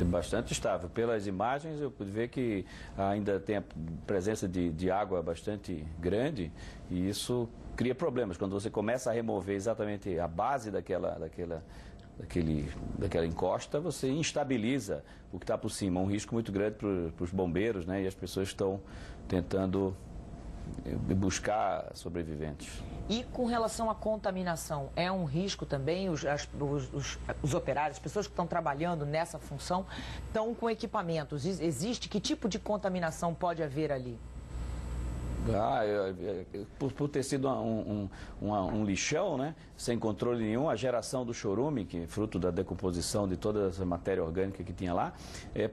Bastante estável. Pelas imagens eu pude ver que ainda tem a presença de água bastante grande e isso cria problemas. Quando você começa a remover exatamente a base daquela encosta, você instabiliza o que está por cima. Um risco muito grande para os bombeiros, né? E as pessoas estão tentando buscar sobreviventes. E com relação à contaminação, é um risco também? Os operários, as pessoas que estão trabalhando nessa função, estão com equipamentos. Existe? Que tipo de contaminação pode haver ali? Por ter sido um lixão, né, sem controle nenhum, a geração do chorume, que é fruto da decomposição de toda essa matéria orgânica que tinha lá,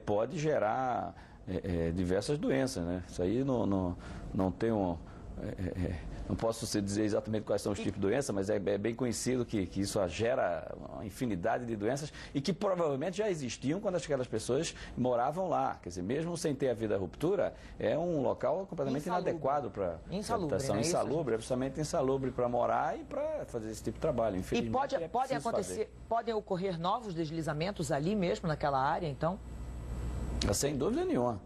pode gerar diversas doenças, né? Isso aí não tem não posso dizer exatamente quais são os tipos de doença, mas é bem conhecido que isso gera uma infinidade de doenças e que provavelmente já existiam quando aquelas pessoas moravam lá. Quer dizer, mesmo sem ter havido a ruptura, é um local completamente inadequado para habitação. Insalubre, absolutamente insalubre para morar e para fazer esse tipo de trabalho. Infelizmente, podem ocorrer novos deslizamentos ali mesmo, naquela área, então? Sem dúvida nenhuma.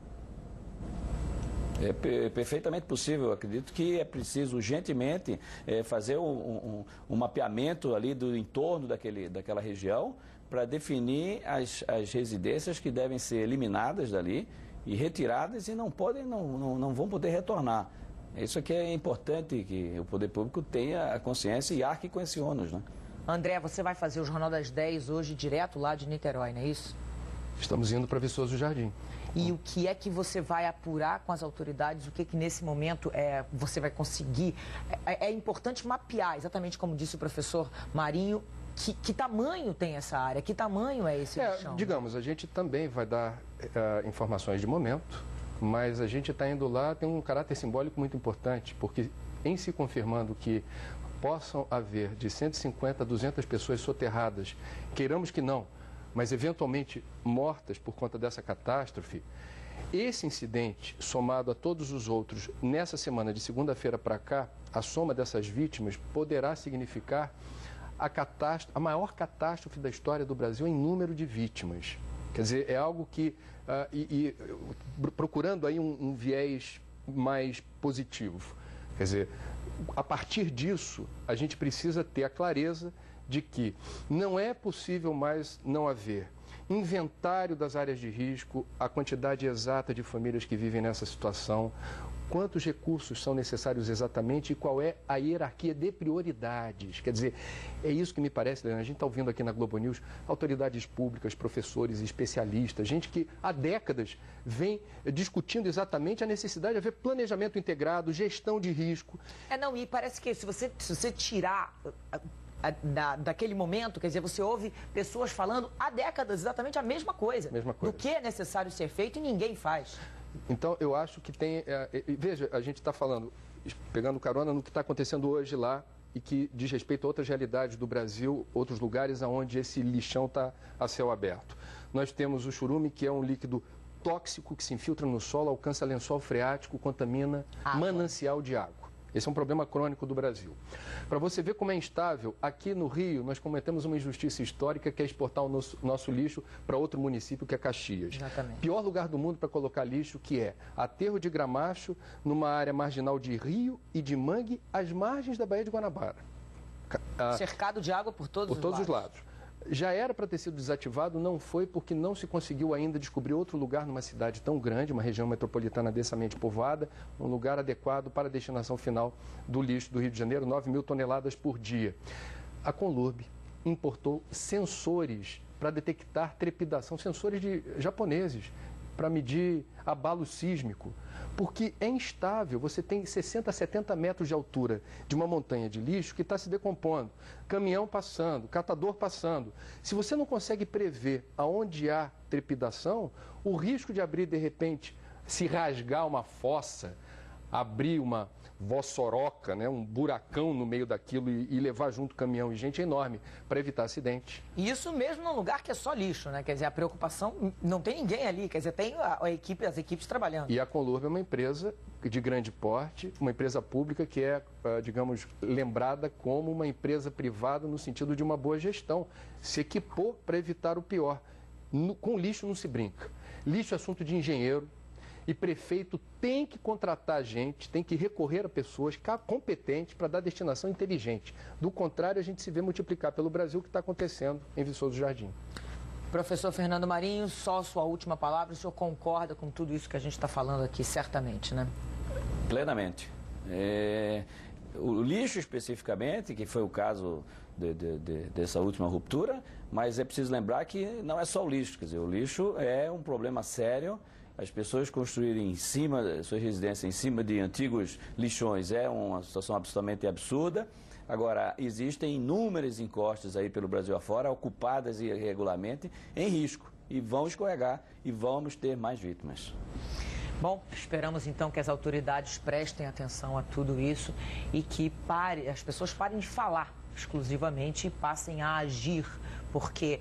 É perfeitamente possível. Eu acredito que é preciso urgentemente fazer um mapeamento ali do entorno daquela região para definir as residências que devem ser eliminadas dali e retiradas e não vão poder retornar. Isso aqui é importante que o poder público tenha a consciência e arque com esse ônus, né? André, você vai fazer o Jornal das 10 hoje direto lá de Niterói, não é isso? Estamos indo para Viçoso Jardim. E o que é que você vai apurar com as autoridades? O que nesse momento você vai conseguir? É importante mapear, exatamente como disse o professor Marinho, que tamanho tem essa área, que tamanho é esse lixão? Digamos, a gente também vai dar informações de momento, mas a gente está indo lá, tem um caráter simbólico muito importante, porque em se confirmando que possam haver de 150 a 200 pessoas soterradas, queiramos que não, mas eventualmente mortas por conta dessa catástrofe, esse incidente, somado a todos os outros, nessa semana de segunda-feira para cá, a soma dessas vítimas poderá significar a maior catástrofe da história do Brasil em número de vítimas. Quer dizer, é algo que, procurando aí um viés mais positivo, quer dizer, a partir disso, a gente precisa ter a clareza de que não é possível mais não haver inventário das áreas de risco, a quantidade exata de famílias que vivem nessa situação, quantos recursos são necessários exatamente e qual é a hierarquia de prioridades. Quer dizer, é isso que me parece, Leandro, a gente está ouvindo aqui na Globo News autoridades públicas, professores, especialistas, gente que há décadas vem discutindo exatamente a necessidade de haver planejamento integrado, gestão de risco. E parece que se você tirar daquele momento, quer dizer, você ouve pessoas falando há décadas exatamente a mesma coisa. Do que é necessário ser feito e ninguém faz. Então, eu acho que tem... veja, a gente está falando, pegando carona no que está acontecendo hoje lá e que diz respeito a outras realidades do Brasil, outros lugares onde esse lixão está a céu aberto. Nós temos o chorume, que é um líquido tóxico que se infiltra no solo, alcança lençol freático, contamina manancial de água. Esse é um problema crônico do Brasil. Para você ver como é instável, aqui no Rio nós cometemos uma injustiça histórica que é exportar o nosso lixo para outro município, que é Caxias. Exatamente. Pior lugar do mundo para colocar lixo, que é aterro de Gramacho, numa área marginal de rio e de mangue, às margens da Baía de Guanabara. Cercado de água por todos os lados. Já era para ter sido desativado, não foi porque não se conseguiu ainda descobrir outro lugar numa cidade tão grande, uma região metropolitana densamente povoada, um lugar adequado para a destinação final do lixo do Rio de Janeiro, 9.000 toneladas por dia. A Conlurb importou sensores para detectar trepidação, sensores japoneses, para medir abalo sísmico, porque é instável, você tem 60 a 70 metros de altura de uma montanha de lixo que está se decompondo, caminhão passando, catador passando. Se você não consegue prever aonde há trepidação, o risco de abrir de repente, se rasgar uma fossa, abrir uma vossoroca, né, um buracão no meio daquilo e levar junto caminhão e gente é enorme para evitar acidente. E isso mesmo num lugar que é só lixo, né? Quer dizer, a preocupação, não tem ninguém ali, quer dizer, tem as equipes trabalhando. E a Conlurb é uma empresa de grande porte, uma empresa pública que é, digamos, lembrada como uma empresa privada no sentido de uma boa gestão. Se equipou para evitar o pior. Com lixo não se brinca. Lixo é assunto de engenheiro e prefeito tem que contratar gente, tem que recorrer a pessoas competentes para dar destinação inteligente. Do contrário, a gente se vê multiplicar pelo Brasil o que está acontecendo em Viçoso do Jardim. Professor Fernando Marinho, só sua última palavra. O senhor concorda com tudo isso que a gente está falando aqui, certamente, né? Plenamente. O lixo especificamente, que foi o caso dessa última ruptura, mas é preciso lembrar que não é só o lixo, quer dizer, o lixo é um problema sério. As pessoas construírem suas residências em cima de antigos lixões é uma situação absolutamente absurda. Agora, existem inúmeras encostas aí pelo Brasil afora, ocupadas irregularmente, em risco, e vão escorregar e vamos ter mais vítimas. Bom, esperamos então que as autoridades prestem atenção a tudo isso e que as pessoas parem de falar exclusivamente e passem a agir, porque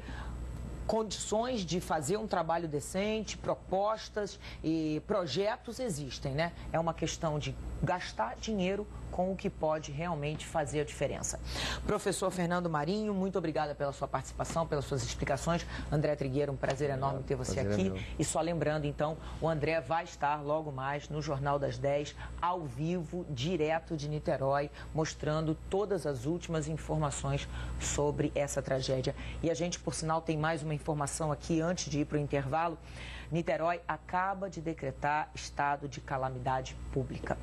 condições de fazer um trabalho decente, propostas e projetos existem, né? É uma questão de gastar dinheiro com o que pode realmente fazer a diferença. Professor Fernando Marinho, muito obrigada pela sua participação, pelas suas explicações. André Trigueiro, um prazer enorme ter você aqui. E só lembrando, então, o André vai estar logo mais no Jornal das 10, ao vivo, direto de Niterói, mostrando todas as últimas informações sobre essa tragédia. E a gente, por sinal, tem mais uma informação aqui antes de ir para o intervalo. Niterói acaba de decretar estado de calamidade pública.